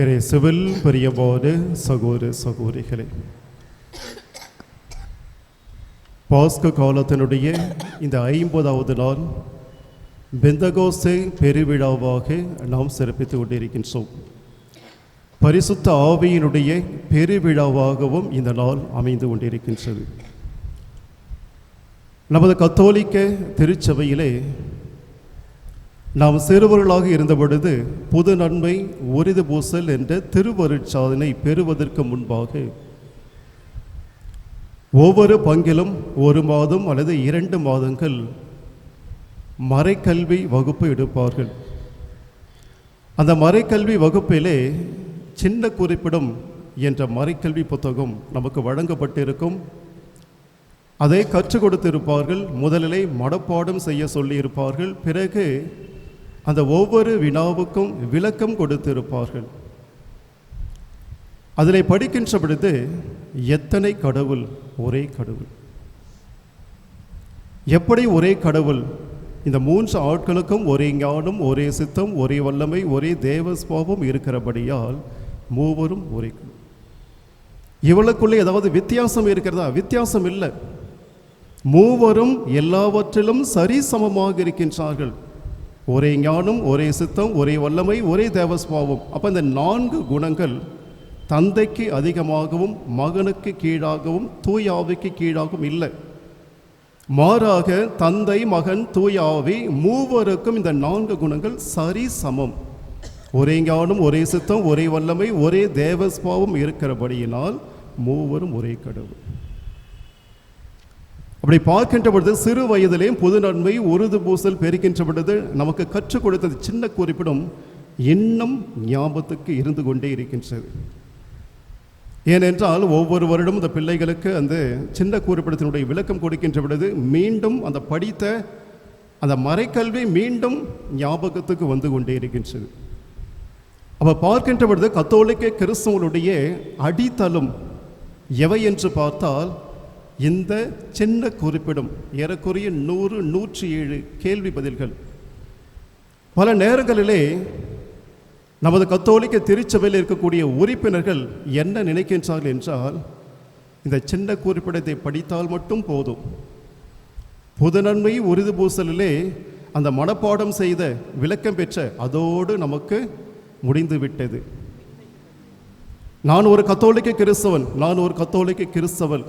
இயேசுவில் பிரியமான சகோதர சகோதரிகளே, பாஸ்கு காலத்தினுடைய இந்த 50வது நாள் பெந்தகோஸ்தே பெருவிழாவாக நாம் சிறப்பித்து கொண்டிருக்கின்றோம். பரிசுத்த ஆவியினுடைய பெருவிழாவாகவும் இந்த நாள் அமைந்து கொண்டிருக்கின்றது. நமது கத்தோலிக்க திருச்சபையிலே நாம் சிறுவர்களாக இருந்த பொழுது புது நன்மை உரிது பூசல் என்ற திருவருட்சாதனை பெறுவதற்கு முன்பாக ஒவ்வொரு பங்கிலும் 1 மாதம் அல்லது 2 மாதங்கள் மறைக்கல்வி வகுப்பு எடுப்பார்கள். அந்த மறைக்கல்வி வகுப்பிலே சின்ன குறிப்பிடம் என்ற மறைக்கல்வி புத்தகம் நமக்கு வழங்கப்பட்டிருக்கும். அதை கற்றுக் கொடுத்திருப்பார்கள். முதலிலே மனப்பாடம் செய்ய சொல்லியிருப்பார்கள். பிறகு அந்த ஒவ்வொரு வினாவுக்கும் விளக்கம் கொடுத்திருப்பார்கள். அதில் படிக்கின்ற பொழுது எத்தனை கடவுள்? ஒரே கடவுள். எப்படி ஒரே கடவுள்? இந்த 3 ஆட்களுக்கும் ஒரே ஞானம், ஒரே சித்தம், ஒரே வல்லமை, ஒரே தேவஸ்பாவம் இருக்கிறபடியால் மூவரும் ஒரே. இவளுக்குள்ளே ஏதாவது வித்தியாசம் இருக்கிறதா? வித்தியாசம் இல்லை. மூவரும் எல்லாவற்றிலும் சரிசமமாக இருக்கின்றார்கள். ஒரே ஞானம், ஒரே சித்தம், ஒரே வல்லமை, ஒரே தேவஸ்பாவம். அப்போ இந்த 4 குணங்கள் தந்தைக்கு அதிகமாகவும் மகனுக்கு கீழாகவும் தூய ஆவிக்கு கீழாகவும் இல்லை. மாறாக தந்தை, மகன், தூய ஆவி மூவருக்கும் இந்த 4 குணங்கள் சரி சமம். ஒரே ஞானம், ஒரே சித்தம், ஒரே வல்லமை, ஒரே தேவஸ்பாவம் இருக்கிறபடியினால் மூவரும் ஒரே கடவுள். அப்படி பார்க்கின்ற பொழுது சிறு வயதிலே புது நன்மை உருது பூசல் பெறுகின்ற பொழுது நமக்கு கற்றுக் கொடுத்தது சின்ன குறிப்பிடும் இன்னும் ஞாபகத்துக்கு இருந்து கொண்டே இருக்கின்றது. ஏனென்றால் ஒவ்வொரு வருடம் இந்த பிள்ளைகளுக்கு அந்த சின்ன குறிப்பிடத்தினுடைய விளக்கம் கொடுக்கின்ற பொழுது மீண்டும் அந்த படித்த அந்த மறைக்கல்வி மீண்டும் ஞாபகத்துக்கு வந்து கொண்டே இருக்கின்றது. அப்போ பார்க்கின்ற பொழுது கத்தோலிக்க கிறிஸ்தவனுடைய அடித்தளம் எவை என்று பார்த்தால் இந்த சின்ன குறிப்பிடும் ஏறக்குறைய 100-107 கேள்வி பதில்கள். பல நேரங்களிலே நமது கத்தோலிக்க திருச்சபையில் இருக்கக்கூடிய உறுப்பினர்கள் என்ன நினைக்கின்றார்கள் என்றால், இந்த சின்ன குறிப்பிடத்தை படித்தால் மட்டும் போதும். புது நன்மை உறுதி பூசலிலே அந்த மனப்பாடம் செய்த விளக்கம் பெற்ற அதோடு நமக்கு முடிந்து விட்டது. நான் ஒரு கத்தோலிக்க கிறிஸ்தவன், நான் ஒரு கத்தோலிக்க கிறிஸ்தவன்.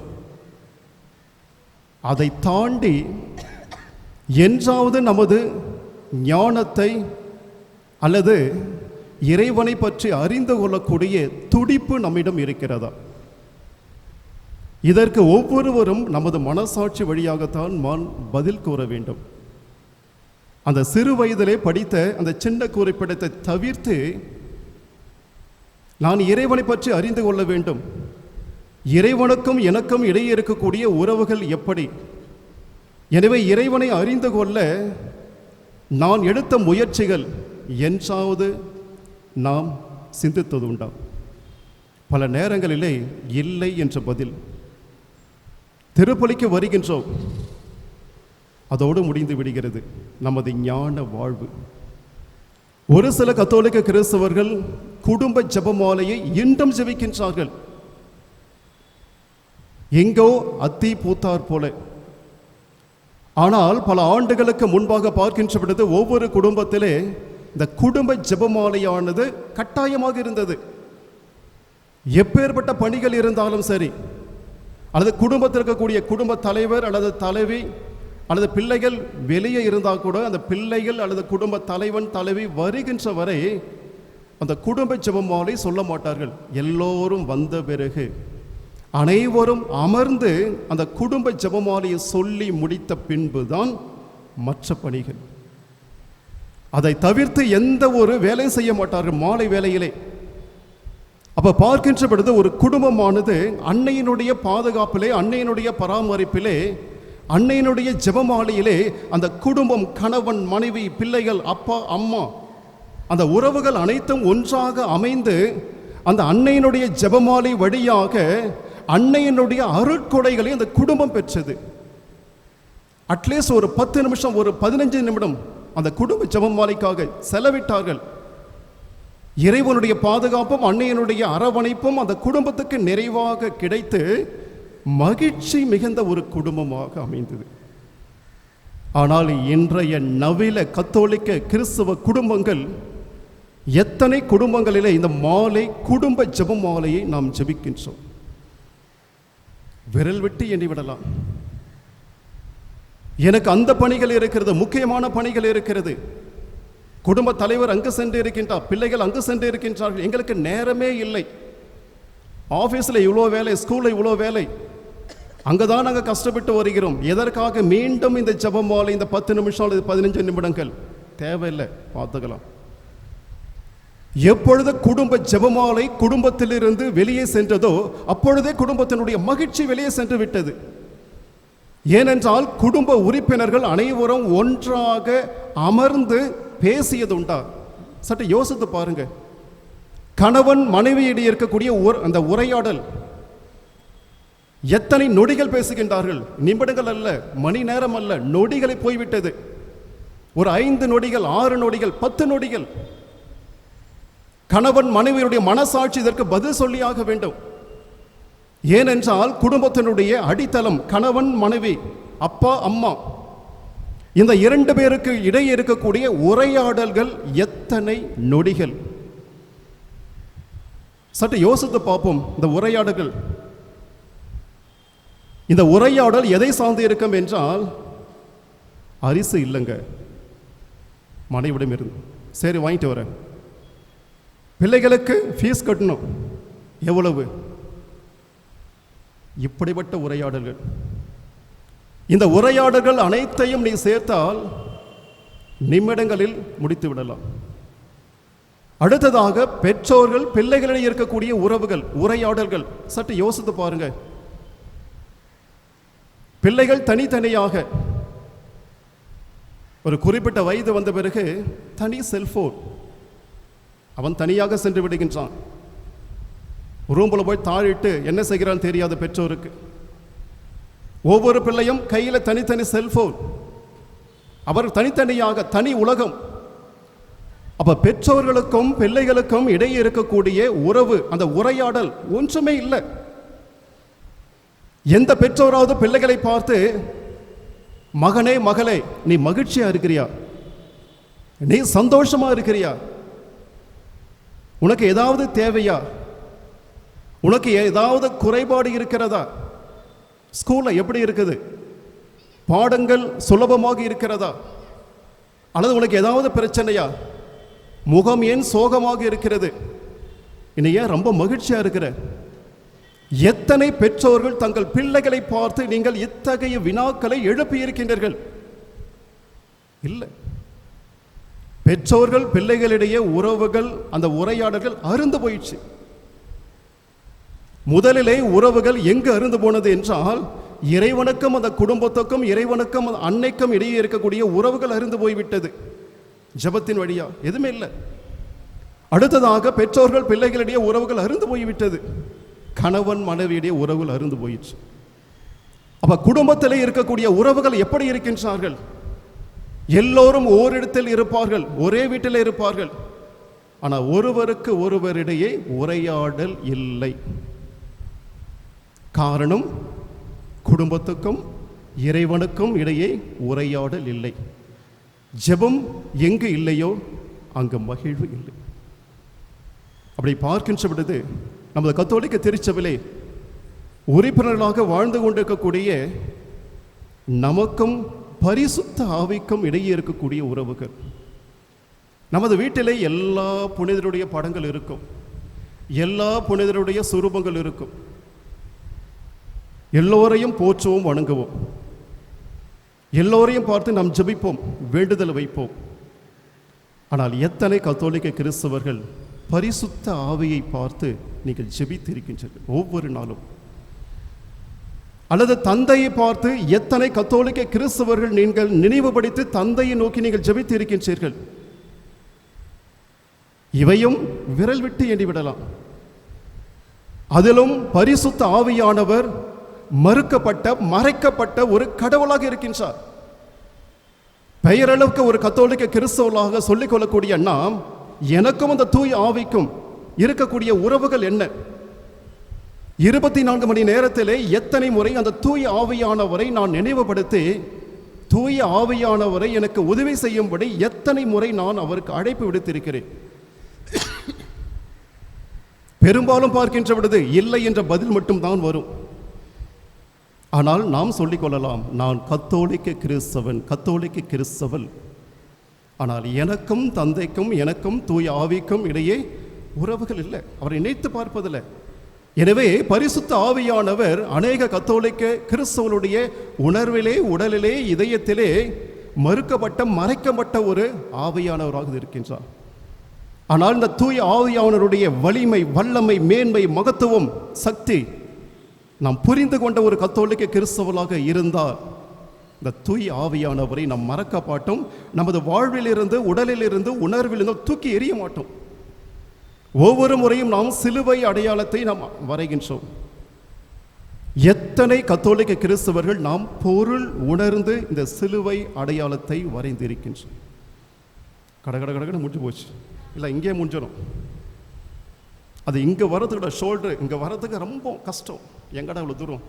அதை தாண்டி என்றாவது நமது ஞானத்தை அல்லது இறைவனை பற்றி அறிந்து கொள்ளக்கூடிய துடிப்பு நம்மிடம் இருக்கிறதா? இதற்கு ஒவ்வொருவரும் நமது மனசாட்சி வழியாகத்தான் பதில் கூற வேண்டும். அந்த சிறு வயதிலே படித்த அந்த சின்ன குறிப்பிடத்தை தவிர்த்து நான் இறைவனை பற்றி அறிந்து கொள்ள வேண்டும். இறைவனுக்கும் எனக்கும் இடையே இருக்கக்கூடிய உறவுகள் எப்படி? எனவே இறைவனை அறிந்து கொள்ள நான் எடுத்த முயற்சிகள் என்றாவது நாம் சிந்தித்தது உண்டா? பல நேரங்களிலே இல்லை என்ற பதில். திருப்பலிக்கு வருகின்றோம், அதோடு முடிந்து விடுகிறது நமது ஞான வாழ்வு. ஒரு சில கத்தோலிக்க கிறிஸ்தவர்கள் குடும்ப ஜெபமாலையை இன்றும் ஜெபிக்கின்றார்கள், எங்கோ அத்தி பூத்தார் போல. ஆனால் பல ஆண்டுகளுக்கு முன்பாக பார்க்கின்ற பொழுது ஒவ்வொரு குடும்பத்திலே இந்த குடும்ப ஜெபமாலையானது கட்டாயமாக இருந்தது. எப்பேற்பட்ட பணிகள் இருந்தாலும் சரி, அல்லது குடும்பத்தில் இருக்கக்கூடிய குடும்ப தலைவர் அல்லது தலைவி அல்லது பிள்ளைகள் வெளியே இருந்தால் கூட அந்த பிள்ளைகள் அல்லது குடும்ப தலைவன் தலைவி வருகின்ற வரை அந்த குடும்ப ஜெபமாலை சொல்ல மாட்டார்கள். எல்லோரும் வந்த பிறகு அனைவரும் அமர்ந்து அந்த குடும்ப ஜெபமாலையை சொல்லி முடித்த பின்புதான் மற்ற பணிகள். அதை தவிர்த்து எந்த ஒரு வேலை செய்ய மாட்டார்கள் மாலை வேளையிலே. அப்ப பார்க்கின்ற பொழுது ஒரு குடும்பமானது அன்னையினுடைய பாதுகாப்பிலே, அன்னையினுடைய பராமரிப்பிலே, அன்னையினுடைய ஜெபமாலையிலே அந்த குடும்பம், கணவன், மனைவி, பிள்ளைகள், அப்பா, அம்மா, அந்த உறவுகள் அனைத்தும் ஒன்றாக அமைந்து அந்த அன்னையினுடைய ஜெபமாலை வழியாக அன்னையினுடைய அருட்கொடைகளை அந்த குடும்பம் பெற்றது. அட்லீஸ்ட் ஒரு 10 நிமிஷம், ஒரு 15 நிமிடம் அந்த குடும்ப ஜெபமாலைக்காக செலவிட்டார்கள். இறைவனுடைய பாதுகாப்பும் அன்னையனுடைய அரவணைப்பும் அந்த குடும்பத்துக்கு நிறைவாக கிடைத்து மகிழ்ச்சி மிகுந்த ஒரு குடும்பமாக அமைந்தது. ஆனால் இன்றைய நவீன கத்தோலிக்க கிறிஸ்தவ குடும்பங்கள், எத்தனை குடும்பங்களிலே இந்த மாலை குடும்ப ஜெப மாலையை நாம் ஜெபிக்கின்றோம். விரல் விட்டு எண்ணிவிடலாம். எனக்கு அந்த பணிகள் இருக்கிறது, முக்கியமான பணிகள் இருக்கிறது. குடும்ப தலைவர் அங்கு சென்று இருக்கின்றார், பிள்ளைகள் அங்கு சென்று இருக்கின்றார்கள், எங்களுக்கு நேரமே இல்லை. ஆஃபீஸில் இவ்வளோ வேலை, ஸ்கூலில் இவ்வளோ வேலை, அங்கே தான் நாங்கள் கஷ்டப்பட்டு வருகிறோம். எதற்காக மீண்டும் இந்த ஜெப மாலை, இந்த 10 நிமிஷம் அல்லது 15 நிமிடங்கள் தேவையில்லை, பார்த்துக்கலாம். எப்பொழுது குடும்ப ஜெபமாலை குடும்பத்திலிருந்து வெளியே சென்றதோ அப்பொழுதே குடும்பத்தினுடைய மகிழ்ச்சி வெளியே சென்று விட்டது. ஏனென்றால் குடும்ப உறுப்பினர்கள் அனைவரும் ஒன்றாக அமர்ந்து பேசியதுண்டா? சற்று யோசித்து பாருங்க. கணவன் மனைவியிடையே இருக்கக்கூடிய அந்த உரையாடல் எத்தனை நொடிகள் பேசுகின்றார்கள். நிமிடங்கள் அல்ல, மணி நேரம் அல்ல, நொடிகளை போய்விட்டது. ஒரு 5 நொடிகள், 6 நொடிகள், 10 நொடிகள். கணவன் மனைவியுடைய மனசாட்சி இதற்கு பதில் சொல்லியாக வேண்டும். ஏனென்றால் குடும்பத்தினுடைய அடித்தளம் கணவன் மனைவி, அப்பா அம்மா. இந்த 2 பேருக்கு இடையே இருக்கக்கூடிய உரையாடல்கள் எத்தனை நொடிகள். சற்று யோசித்து பார்ப்போம். இந்த உரையாடல் எதை சார்ந்து இருக்கும் என்றால், அரிசி இல்லைங்க, மனைவிடம் இருந்து சரி வாங்கிட்டு வரேன். பிள்ளைகளுக்கு ஃபீஸ் கட்டணும், எவ்வளவு? இப்படிப்பட்ட உரையாடல்கள். இந்த உரையாடல்கள் அனைத்தையும் நீ சேர்த்தால் நிமிடங்களில் முடித்து விடலாம். அடுத்ததாக பெற்றோர்கள் பிள்ளைகளிடையே இருக்கக்கூடிய உறவுகள், உரையாடல்கள். சற்று யோசித்து பாருங்க. பிள்ளைகள் தனித்தனியாக ஒரு குறிப்பிட்ட வயது வந்த பிறகு தனி செல்போன், அவன் தனியாக சென்று விடுகின்றான். ரூமில் போய் தாழிட்டு என்ன செய்கிறான்னு தெரியாத பெற்றோருக்கு. ஒவ்வொரு பிள்ளையும் கையில் தனித்தனி செல்போன், அவர் தனித்தனியாக தனி உலகம். அப்ப பெற்றோர்களுக்கும் பிள்ளைகளுக்கும் இடையே இருக்கக்கூடிய உறவு, அந்த உரையாடல் ஒன்றுமே இல்லை. எந்த பெற்றோராவது பிள்ளைகளை பார்த்து, மகனே மகளே நீ மகிழ்ச்சியா இருக்கிறியா, நீ சந்தோஷமா இருக்கிறியா, உனக்கு ஏதாவது தேவையா, உனக்கு ஏதாவது குறைபாடு இருக்கிறதா, ஸ்கூல்ல எப்படி இருக்குது, பாடங்கள் சுலபமாக இருக்கிறதா, அல்லது உனக்கு ஏதாவது பிரச்சனையா, முகம் ஏன் சோகமாக இருக்கிறது, இன்னும் ஏன் ரொம்ப மகிழ்ச்சியா இருக்கிற? எத்தனை பெற்றோர்கள் தங்கள் பிள்ளைகளை பார்த்து நீங்கள் இத்தகைய வினாக்களை எழுப்பி இருக்கின்றீர்கள்? இல்லை. பெற்றோர்கள் பிள்ளைகளிடையே உறவுகள், அந்த உரையாடல்கள் அருந்து போயிடுச்சு. முதலிலே உறவுகள் எங்கு அருந்து போனது என்றால், இறைவனுக்கும் அந்த குடும்பத்துக்கும் இறைவனுக்கும் அந்த அன்னைக்கும் இடையே இருக்கக்கூடிய உறவுகள் அருந்து போய்விட்டது. ஜபத்தின் வழியா எதுவுமே இல்லை. அடுத்ததாக பெற்றோர்கள் பிள்ளைகளிடையே உறவுகள் அருந்து போய்விட்டது. கணவன் மனைவியிடையே உறவுகள் அருந்து போயிடுச்சு. அப்ப குடும்பத்திலே இருக்கக்கூடிய உறவுகள் எப்படி இருக்கின்றார்கள்? எல்லோரும் ஓரிடத்தில் இருப்பார்கள், ஒரே வீட்டில் இருப்பார்கள். ஆனால் ஒருவருக்கு ஒருவரிடையே உரையாடல் இல்லை. காரணம், குடும்பத்துக்கும் இறைவனுக்கும் இடையே உரையாடல் இல்லை. ஜெபம் எங்கு இல்லையோ அங்கு மகிழ்வு இல்லை. அப்படி பார்க்கின்ற பொழுது நமது கத்தோலிக்க திருச்சபையிலே உறுப்பினர்களாக வாழ்ந்து கொண்டிருக்கக்கூடிய நமக்கும் பரிசுத்த ஆவிக்கும் இடையே இருக்கக்கூடிய உறவுகள். நமது வீட்டிலே எல்லா புனிதருடைய படங்கள் இருக்கும், எல்லா புனிதருடைய சுரூபங்கள் இருக்கும். எல்லோரையும் போற்றுவோம், வணங்குவோம், எல்லோரையும் பார்த்து நாம் ஜெபிப்போம், வேண்டுதல் வைப்போம். ஆனால் எத்தனை கத்தோலிக்க கிறிஸ்தவர்கள் பரிசுத்த ஆவியை பார்த்து நீங்கள் ஜெபித்திருக்கின்றீர்கள் ஒவ்வொரு நாளும்? அல்லது தந்தையை பார்த்து எத்தனை கத்தோலிக்க கிறிஸ்தவர்கள் நீங்கள் நினைவுபடுத்தி தந்தையை நோக்கி நீங்கள் ஜெபித்து இருக்கின்றீர்கள்? இவையும் விரல் விட்டு எண்ணிவிடலாம். அதிலும் பரிசுத்த ஆவியானவர் மறுக்கப்பட்ட, மறைக்கப்பட்ட ஒரு கடவுளாக இருக்கின்றார். பெயரளவுக்கு ஒரு கத்தோலிக்க கிறிஸ்தவர்களாக சொல்லிக் கொள்ளக்கூடிய நாம் எனக்கும் அந்த தூய ஆவிக்கும் இருக்கக்கூடிய உறவுகள் என்ன? 24 மணி நேரத்திலே எத்தனை முறை அந்த தூய ஆவியானவரை நான் நினைவுபடுத்தி, தூய ஆவியானவரை எனக்கு உதவி செய்யும்படி எத்தனை முறை நான் அவருக்கு அழைப்பு விடுத்திருக்கிறேன்? பெரும்பாலும் பார்க்கின்ற பொழுது இல்லை என்ற பதில் மட்டும்தான் வரும். ஆனால் நாம் சொல்லிக் கொள்ளலாம், நான் கத்தோலிக்க கிறிஸ்தவன். ஆனால் எனக்கும் தந்தைக்கும் எனக்கும் தூய ஆவிக்கும் இடையே உறவுகள் இல்லை, அவரை நினைத்து பார்ப்பதில்லை. எனவே பரிசுத்த ஆவியானவர் அநேக கத்தோலிக்க கிறிஸ்தவனுடைய உணர்விலே, உடலிலே, இதயத்திலே மறைக்கப்பட்ட ஒரு ஆவியானவராக இருக்கின்றார். ஆனால் இந்த தூய ஆவியானவருடைய வலிமை, வல்லமை, மேன்மை, மகத்துவம், சக்தி நாம் புரிந்து கொண்ட ஒரு கத்தோலிக்க கிறிஸ்தவர்களாக இருந்தால் இந்த தூய ஆவியானவரை நாம் மறக்க மாட்டோம். நமது வாழ்விலிருந்து, உடலிலிருந்து, உணர்விலிருந்து தூக்கி எறிய மாட்டோம். ஒவ்வொரு முறையும் நாம் சிலுவை அடையாளத்தை நாம் வரைகின்றோம். எத்தனை கத்தோலிக்க கிறிஸ்தவர்கள் நாம் பொருள் உணர்ந்து இந்த சிலுவை அடையாளத்தை வரைந்திருக்கின்றோம்? கடகட முடிஞ்சு போச்சு, இல்லை இங்கே முடிஞ்சிடும். அது இங்கே வர்றதுக்கு ஷோல்டர் இங்கே வர்றதுக்கு ரொம்ப கஷ்டம், எங்கடா இவ்வளோ தூரம்.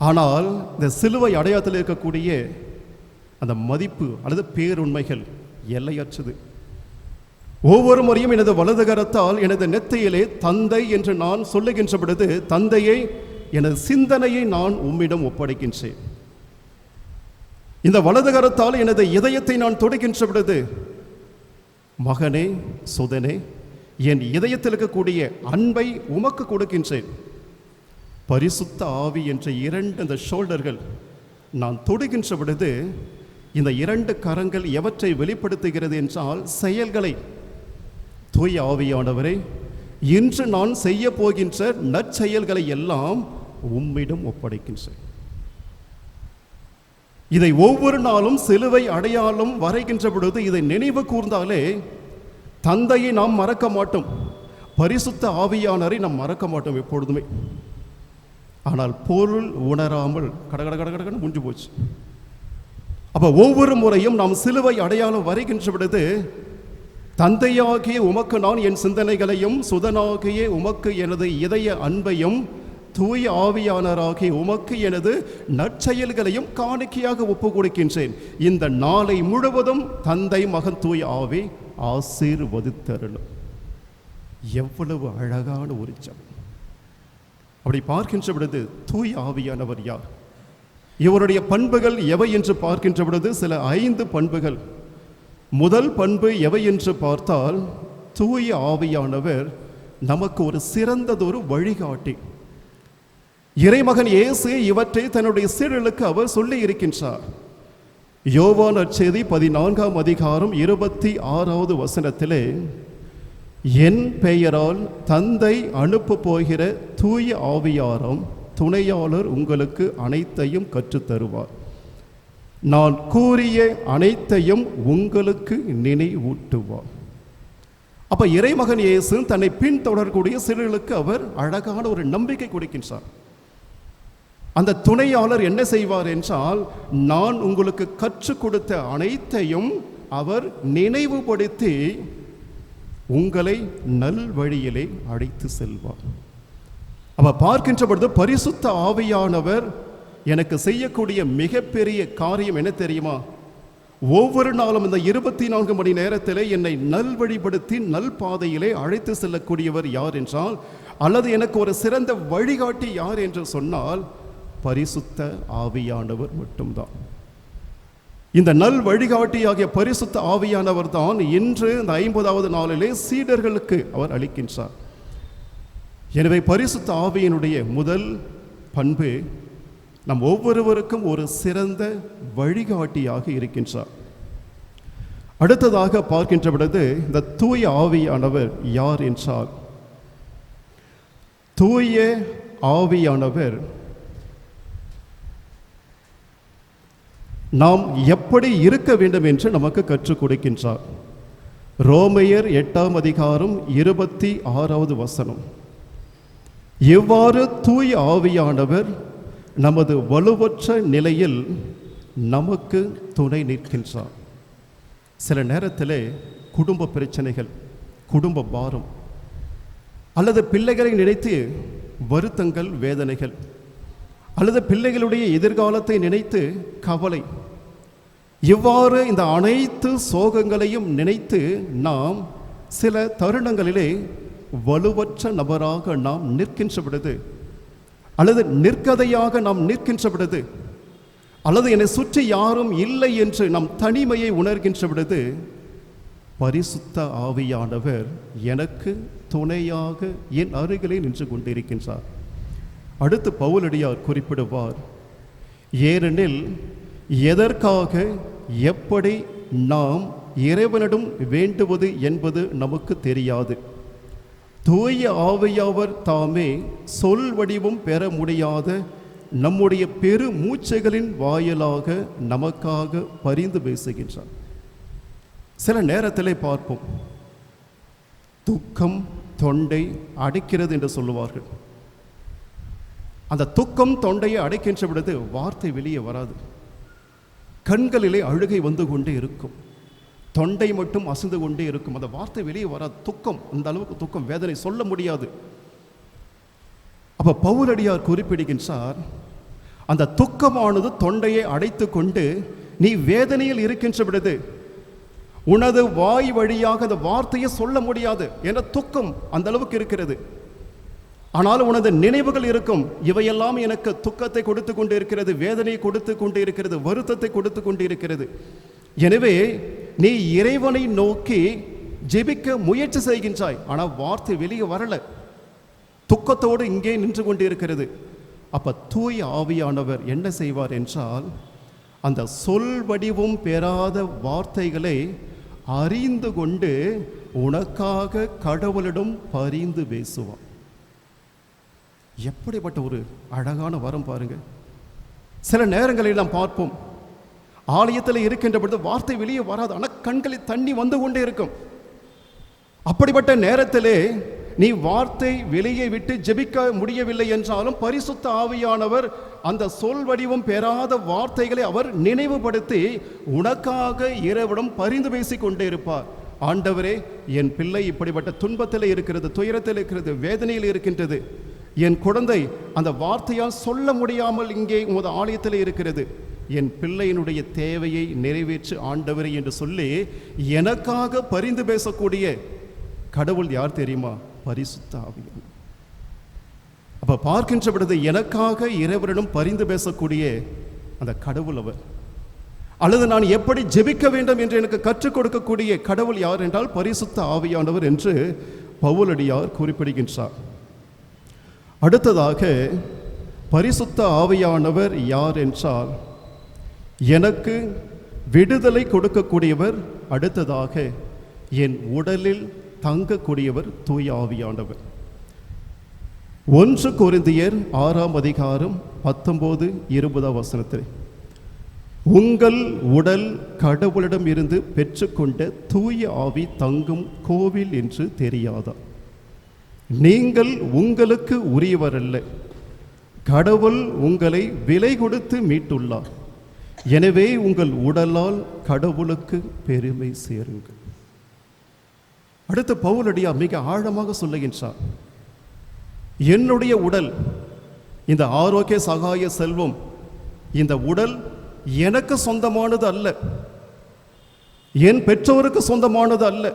ஆனால் இந்த சிலுவை அடையாளத்தில் இருக்கக்கூடிய அந்த மதிப்பு அல்லது பேருண்மைகள் எல்லையற்றது. ஒவ்வொரு முறையும் எனது வலது கரத்தால் எனது நெத்தியிலே தந்தை என்று நான் சொல்லுகின்ற பொழுது, தந்தையை, எனது சிந்தனையை நான் உம்மிடம் ஒப்படைக்கின்றேன். இந்த வலது கரத்தால் எனது இதயத்தை நான் தொடுகின்ற பொழுது, மகனே, சுதனே, என் இதயத்தில் இருக்கக்கூடிய அன்பை உமக்கு கொடுக்கின்றேன். பரிசுத்த ஆவி என்ற இரண்டு அந்த ஷோல்டர்கள் நான் தொடுகின்ற பொழுது, இந்த இரண்டு கரங்கள் எவற்றை வெளிப்படுத்துகிறது என்றால் செயல்களை. தூய ஆவியானவரை, இன்று நான் செய்ய போகின்ற நற்செயல்களை எல்லாம் உம்மிடம் ஒப்படைக்கின்றேன். இதை ஒவ்வொரு நாளும் சிலுவை அடையாளம் வரைகின்ற பொழுது இதை நினைவு கூர்ந்தாலே தந்தையை நாம் மறக்க மாட்டோம், பரிசுத்த ஆவியானவரை நாம் மறக்க மாட்டோம் எப்பொழுதுமே. ஆனால் பொருள் உணராமல் கடகட முடிஞ்சு போச்சு. அப்போ ஒவ்வொரு முறையும் நாம் சிலுவை அடையாளம் வரைகின்ற பொழுது, தந்தையாகிய உமக்கு நான் என் சிந்தனைகளையும், சுதனாகிய உமக்கு எனது இதய அன்பையும், தூய ஆவியானவராகிய உமக்கு எனது நற்செயல்களையும் காணிக்கையாக ஒப்பு கொடுக்கின்றேன். இந்த நாளை முழுவதும் தந்தை, மகன், தூய ஆவி ஆசீர்வதித்தருளும். எவ்வளவு அழகான ஒரு ஜெபம்! அப்படி பார்க்கின்ற பொழுது தூய ஆவியானவர் யார், இவருடைய பண்புகள் எவை என்று பார்க்கின்ற பொழுது சில 5 பண்புகள். முதல் பண்பு எவை என்று பார்த்தால், தூய ஆவியானவர் நமக்கு ஒரு சிறந்ததொரு வழிகாட்டி. இறைமகன் இயேசு இவற்றை தன்னுடைய சீடர்களுக்கு அவர் சொல்லி இருக்கின்றார். யோவான் நற்செய்தி 14ஆம் அதிகாரம் 26வது வசனத்திலே, என் பெயரால் தந்தை அனுப்ப போகிற தூய ஆவியாரம் துணையாளர் உங்களுக்கு அனைத்தையும் கற்றுத்தருவார், நான் கூறிய அனைத்தையும் உங்களுக்கு நினைவூட்டுவார். அப்ப இறைமகன் இயேசு தன்னை பின்தொடரக்கூடிய சீடர்களுக்கு அவர் அழகான ஒரு நம்பிக்கை கொடுக்கின்றார். அந்த துணையாளர் என்ன செய்வார் என்றால், நான் உங்களுக்கு கற்றுக் கொடுத்த அனைத்தையும் அவர் நினைவுபடுத்தி உங்களை நல் வழியிலே அழைத்து செல்வார். அவ பார்க்கின்ற பொழுது பரிசுத்த ஆவியானவர் எனக்கு செய்யக்கூடிய மிகப்பெரிய காரியம் என்ன தெரியுமா? ஒவ்வொரு நாளும் இந்த 24 மணி நேரத்திலே என்னை நல்வழிப்படுத்தி நல் பாதையிலே அழைத்து செல்லக்கூடியவர் யார் என்றால், அல்லது எனக்கு ஒரு சிறந்த வழிகாட்டி யார் என்று சொன்னால், பரிசுத்த ஆவியானவர் மட்டும்தான். இந்த நல் வழிகாட்டியாகிய பரிசுத்த ஆவியானவர் தான் இன்று இந்த 50வது நாளிலே சீடர்களுக்கு அவர் அளிக்கின்றார். எனவே பரிசுத்த ஆவியினுடைய முதல் பண்பு நம் ஒவ்வொருவருக்கும் ஒரு சிறந்த வழிகாட்டியாக இருக்கின்றார். அடுத்ததாக பார்க்கின்ற பொழுது இந்த தூய ஆவியானவர் யார் என்றால், தூய ஆவியானவர் நாம் எப்படி இருக்க வேண்டும் என்று நமக்கு கற்றுக் கொடுக்கின்றார். ரோமையர் 8ஆம் அதிகாரம் 26வது வசனம், எவ்வாறு தூய ஆவியானவர் நமது வலுவற்ற நிலையில் நமக்கு துணை நிற்கின்றார். சில நேரத்தில் குடும்ப பிரச்சனைகள், குடும்ப பாரம், அல்லது பிள்ளைகளை நினைத்து வருத்தங்கள், வேதனைகள், அல்லது பிள்ளைகளுடைய எதிர்காலத்தை நினைத்து கவலை, இவ்வாறு இந்த அனைத்து சோகங்களையும் நினைத்து நாம் சில தருணங்களிலே வலுவற்ற நபராக நாம் நிற்கின்ற பொழுது, அல்லது நிற்கதையாக நாம் நிற்கின்ற பொழுது, அல்லது என்னை சுற்றி யாரும் இல்லை என்று நாம் தனிமையை உணர்கின்ற பொழுது, பரிசுத்த ஆவியானவர் எனக்கு துணையாக என் அருகிலே நின்று கொண்டிருக்கின்றார். அடுத்து பவுலடியார் குறிப்பிடுவார், ஏனெனில் எதற்காக எப்படி நாம் இறைவனிடம் வேண்டுவது என்பது நமக்கு தெரியாது. தூய ஆவியாவர் தாமே சொல் வடிவம் பெற முடியாத நம்முடைய பெரு மூச்சைகளின் வாயிலாக நமக்காக பரிந்து பேசுகின்றார். சில நேரத்திலே பார்ப்போம், துக்கம் தொண்டை அடைக்கிறது என்று சொல்லுவார்கள். அந்த துக்கம் தொண்டையை அடைக்கின்ற பொழுது வார்த்தை வெளியே வராது. கண்களிலே அழுகை வந்து கொண்டே இருக்கும், தொண்டை மட்டும் அசைந்து கொண்டே இருக்கும், அந்த வார்த்தை வெளியே வராது. துக்கம், அந்த அளவுக்கு துக்கம், வேதனை சொல்ல முடியாது. அப்ப பவுலடியார் குறிப்பிடுகின்றார், அந்த துக்கமானது தொண்டையை அடைத்து கொண்டு நீ வேதனையில் இருக்கின்ற பொழுது உனது வாய் வழியாக அந்த வார்த்தையை சொல்ல முடியாது என்ற துக்கம் அந்த அளவுக்கு இருக்கிறது. ஆனால் உனது நினைவுகள் இருக்கும், இவையெல்லாம் எனக்கு துக்கத்தை கொடுத்து கொண்டு இருக்கிறது, வேதனையை கொடுத்து கொண்டு இருக்கிறது, வருத்தத்தை கொடுத்து கொண்டு இருக்கிறது. எனவே நீ இறைவனை நோக்கி ஜெபிக்க முயற்சி செய்கின்றாய், ஆனால் வார்த்தை வெளியே வரல, துக்கத்தோடு இங்கே நின்று கொண்டு இருக்கிறது. அப்ப தூய ஆவியானவர் என்ன செய்வார் என்றால், அந்த சொல் வடிவம் பெறாத வார்த்தைகளை அறிந்து கொண்டு உனக்காக கடவுளிடம் பரிந்து பேசுவார். எப்படிப்பட்ட ஒரு அழகான வரம் பாருங்க. சில நேரங்களில் நாம் பார்ப்போம், ஆலயத்தில் இருக்கின்ற பொழுது வார்த்தை வெளியே வராது, ஆனால் கண்களில் தண்ணி வந்து கொண்டே இருக்கும். அப்படிப்பட்ட நேரத்திலே நீ வார்த்தை வெளியே விட்டு ஜெபிக்க முடியவில்லை என்றாலும் பரிசுத்த ஆவியானவர் அந்த சொல் வடிவம் பெறாத வார்த்தைகளை அவர் நினைவுபடுத்தி உனக்காக இறைவனிடம் பரிந்து பேசிக் கொண்டே இருப்பார். ஆண்டவரே, என் பிள்ளை இப்படிப்பட்ட துன்பத்தில் இருக்கிறது, துயரத்தில் இருக்கிறது, வேதனையில் இருக்கின்றது, என் குழந்தை அந்த வார்த்தையால் சொல்ல முடியாமல் இங்கே உமது ஆலயத்தில் இருக்கிறது, என் பிள்ளையினுடைய தேவையை நிறைவேற்று ஆண்டவரே என்று சொல்லி எனக்காக பரிந்து பேசக்கூடிய கடவுள் யார் தெரியுமா? பரிசுத்த ஆவியானவர். அப்ப பார்க்கின்ற பொழுது எனக்காக இறைவனிடம் பரிந்து பேசக்கூடிய அந்த கடவுள் அவர். அல்லது நான் எப்படி ஜெபிக்க வேண்டும் என்று எனக்கு கற்றுக் கொடுக்கக்கூடிய கடவுள் யார் என்றால் பரிசுத்த ஆவியானவர் என்று பவுலடியார் குறிப்பிடுகின்றார். அடுத்ததாக பரிசுத்த ஆவியானவர் யார் என்றால் எனக்கு விடுதலை கொடுக்கக்கூடியவர். அடுத்ததாக என் உடலில் தங்கக்கூடியவர் தூய ஆவியானவர். 1 கொரிந்தியர் 6ஆம் அதிகாரம் 19-20 வசனத்தில், உங்கள் உடல் கடவுளிடம் இருந்து பெற்றுக்கொண்ட தூய ஆவி தங்கும் கோவில் என்று தெரியாதா? நீங்கள் உங்களுக்கு உரியவரல்ல, கடவுள் உங்களை விலை கொடுத்து மீட்டுள்ளார். எனவே உங்கள் உடலால் கடவுளுக்கு பெருமை சேருங்கள். அடுத்து பவுலடியார் மிக ஆழமாக சொல்லுகின்றார், என்னுடைய உடல், இந்த ஆரோக்கிய சகாய செல்வம், இந்த உடல் எனக்கு சொந்தமானது அல்ல, என் பெற்றோருக்கு சொந்தமானது அல்ல,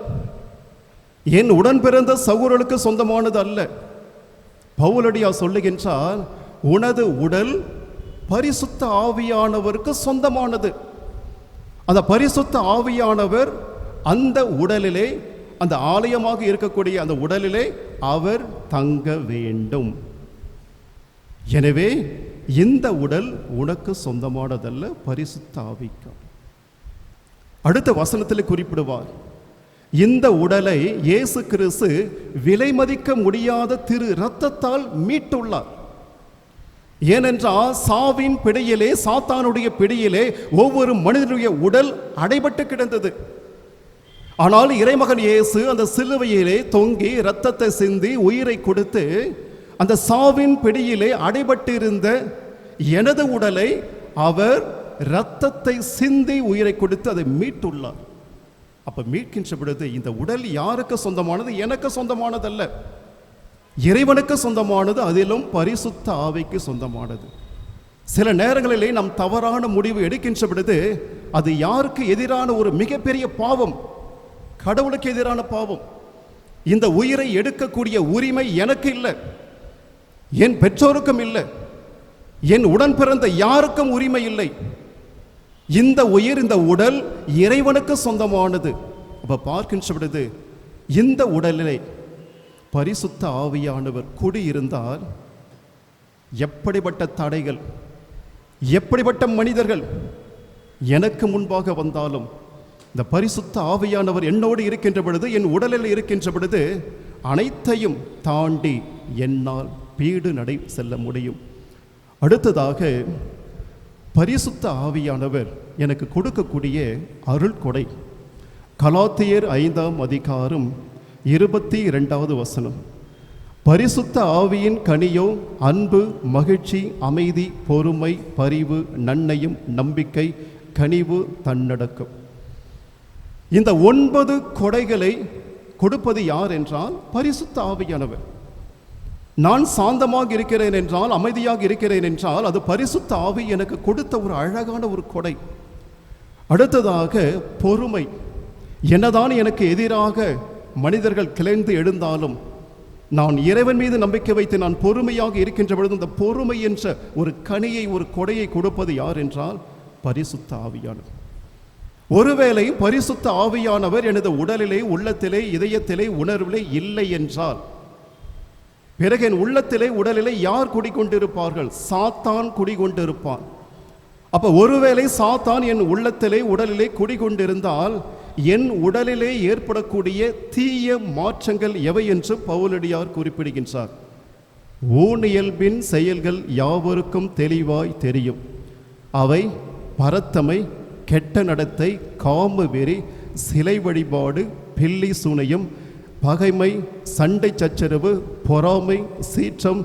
என் உடன் பிறந்த சகோதரர்களுக்கு சொந்தமானது அல்ல. பவுலடியார் சொல்லுகின்றார், உனது உடல் பரிசுத்த ஆவியானவருக்கு சொந்தமானது. அந்த பரிசுத்த ஆவியானவர் அந்த உடலிலே, அந்த ஆலயமாக இருக்கக்கூடிய அந்த உடலிலே அவர் தங்க வேண்டும். எனவே இந்த உடல் உனக்கு சொந்தமானதல்ல, பரிசுத்த ஆவிக்கு. அடுத்த வசனத்தில் குறிப்பிடுவார், இந்த உடலை இயேசு கிறிஸ்து விலை மதிக்க முடியாத திரு இரத்தத்தால் மீட்டுள்ளார். ஏனென்றால் சாவின் பிடியிலே, சாத்தானுடைய பிடியிலே ஒவ்வொரு மனிதனுடைய உடல் அடைபட்டு கிடந்தது. ஆனால் இறைமகன் இயேசு அந்த சிலுவையிலே தொங்கி இரத்தத்தை சிந்தி உயிரை கொடுத்து அந்த சாவின் பிடியிலே அடைபட்டிருந்த எனது உடலை அவர் இரத்தத்தை சிந்தி உயிரை கொடுத்து அதை மீட்டுள்ளார். அப்போ மீட்கின்ற பொழுது இந்த உடல் யாருக்கு சொந்தமானது? எனக்கு சொந்தமானதல்ல, இறைவனுக்கு சொந்தமானது, அதிலும் பரிசுத்த ஆவிக்கு சொந்தமானது. சில நேரங்களிலே நாம் தவறான முடிவு எடுக்கின்ற பொழுது அது யாருக்கு எதிரான ஒரு மிகப்பெரிய பாவம்? கடவுளுக்கு எதிரான பாவம். இந்த உயிரை எடுக்கக்கூடிய உரிமை எனக்கு இல்லை, என் பெற்றோருக்கும் இல்லை, என் உடன் பிறந்த யாருக்கும் உரிமை இல்லை. இந்த உயிர், இந்த உடல் இறைவனுக்கு சொந்தமானது. அப்ப பார்க்கின்ற பொழுது இந்த உடலிலே பரிசுத்த ஆவியானவர் குடியிருந்தால் எப்படிப்பட்ட தடைகள், எப்படிப்பட்ட மனிதர்கள் எனக்கு முன்பாக வந்தாலும் இந்த பரிசுத்த ஆவியானவர் என்னோடு இருக்கின்ற பொழுது, என் உடலில் இருக்கின்ற பொழுது அனைத்தையும் தாண்டி என்னால் வீடு நடை செல்ல முடியும். அடுத்ததாக பரிசுத்த ஆவியானவர் எனக்கு கொடுக்கக்கூடிய அருள் கொடை. கலாத்தியர் 5ஆம் அதிகாரம் 22வது வசனம். பரிசுத்த ஆவியின் கனியோ அன்பு, மகிழ்ச்சி, அமைதி, பொறுமை, பரிவு, நன்னயம், நம்பிக்கை, கனிவு, தன்னடக்கம். இந்த 9 கொடைகளை கொடுப்பது யார் என்றால் பரிசுத்த ஆவியானவர். நான் சாந்தமாக இருக்கிறேன் என்றால், அமைதியாக இருக்கிறேன் என்றால், அது பரிசுத்த ஆவி எனக்கு கொடுத்த ஒரு அழகான ஒரு கொடை. அடுத்ததாக பொறுமை. என்னதான் எனக்கு எதிராக மனிதர்கள் கிளர்ந்து எழுந்தாலும் நான் இறைவன் மீது நம்பிக்கை வைத்து நான் பொறுமையாக இருக்கின்ற பொழுது இந்த பொறுமை என்ற ஒரு கனியை, ஒரு கொடையை கொடுப்பது யார் என்றால் பரிசுத்த ஆவியானவர். ஒருவேளை பரிசுத்த ஆவியானவர் எனது உடலிலே, உள்ளத்திலே, இதயத்திலே, உணர்விலே இல்லை என்றால் பிறகு என் உள்ளத்திலே, உடலிலே யார் குடிகொண்டிருப்பார்கள்? சாத்தான் குடிகொண்டிருப்பான். அப்ப ஒருவேளை சாத்தான் என் உள்ளத்திலே, உடலிலே குடிகொண்டிருந்தால் என் உடலிலே ஏற்படக்கூடிய தீய மாற்றங்கள் எவை என்று பவுலடியார் குறிப்பிடுகின்றார். ஊனியல்பின் செயல்கள் யாவருக்கும் தெளிவாய் தெரியும். அவை பரத்தமை, கெட்ட நடத்தை, காம வெறி, சிலை வழிபாடு, பில்லி சூனியம், பகைமை, சண்டை சச்சரவு, பொறாமை, சீற்றம்,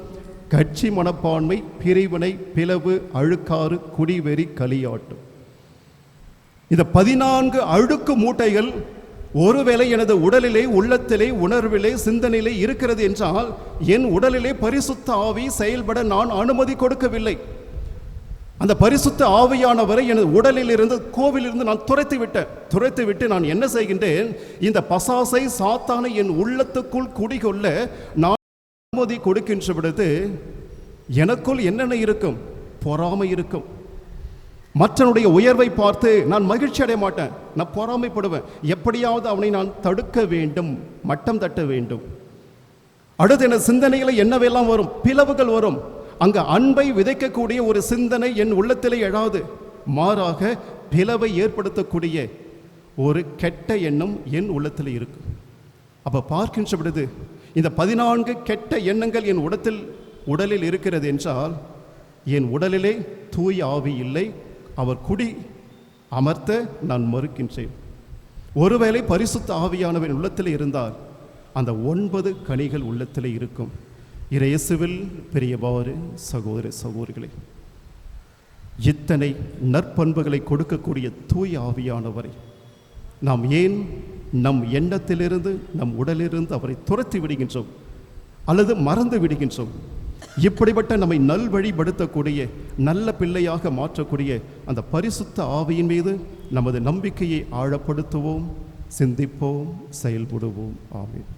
கட்சி மனப்பான்மை, பிரிவினை, பிளவு, அழுக்காறு, குடிவெறி, களியாட்டம். இந்த 14 அழுக்கு மூட்டைகள் ஒருவேளை எனது உடலிலே, உள்ளத்திலே, உணர்விலே, சிந்தனையிலே இருக்கிறது என்றால் என் உடலிலே பரிசுத்த ஆவி செயல்பட நான் அனுமதி கொடுக்கவில்லை. அந்த பரிசுத்த ஆவியானவரை எனது உடலில் இருந்து, கோவிலிருந்து நான் துரைத்து விட்டு நான் என்ன செய்கின்றேன்? இந்த பசாசை, சாத்தானை என் உள்ளத்துக்குள் குடிகொள்ள நான் அனுமதி கொடுக்கின்ற பொழுது எனக்குள் என்னென்ன இருக்கும்? பொறாமை இருக்கும். மற்றனுடைய உயர்வை பார்த்து நான் மகிழ்ச்சி அடைய மாட்டேன், நான் பொறாமைப்படுவேன். எப்படியாவது அவனை நான் தடுக்க வேண்டும், மட்டம் தட்ட வேண்டும். அடுத்து எனது சிந்தனைகளை என்னவெல்லாம் வரும்? பிளவுகள் வரும். அங்கு அன்பை விதைக்கக்கூடிய ஒரு சிந்தனை என் உள்ளத்திலே எழாது, மாறாக பிளவை ஏற்படுத்தக்கூடிய ஒரு கெட்ட எண்ணம் என் உள்ளத்தில் இருக்கும். அப்போ பார்க்கின்ற பொழுது இந்த 14 கெட்ட எண்ணங்கள் என் உடலில் இருக்கிறது என்றால் என் உடலிலே தூய ஆவி இல்லை, அவர் குடி அமர்த்த நான் மறுக்கின்றேன். ஒருவேளை பரிசுத்த ஆவியானவன் உள்ளத்தில் இருந்தால் அந்த 9 கனிகள் உள்ளத்தில் இருக்கும். இயேசுவில் பெரியவாறு சகோதர சகோதரிகளே, இத்தனை நற்பண்புகளை கொடுக்கக்கூடிய தூய ஆவியானவரை நாம் ஏன் நம் எண்ணத்திலிருந்து, நம் உடலிலிருந்து அவரை துரத்தி விடுகின்றோம் அல்லது மறந்து விடுகின்றோம்? இப்படிப்பட்ட நம்மை நல்வழிப்படுத்தக்கூடிய, நல்ல பிள்ளையாக மாற்றக்கூடிய அந்த பரிசுத்த ஆவியின் மீது நமது நம்பிக்கையை ஆழப்படுத்துவோம், சிந்திப்போம், செயல்படுவோம். ஆமென்.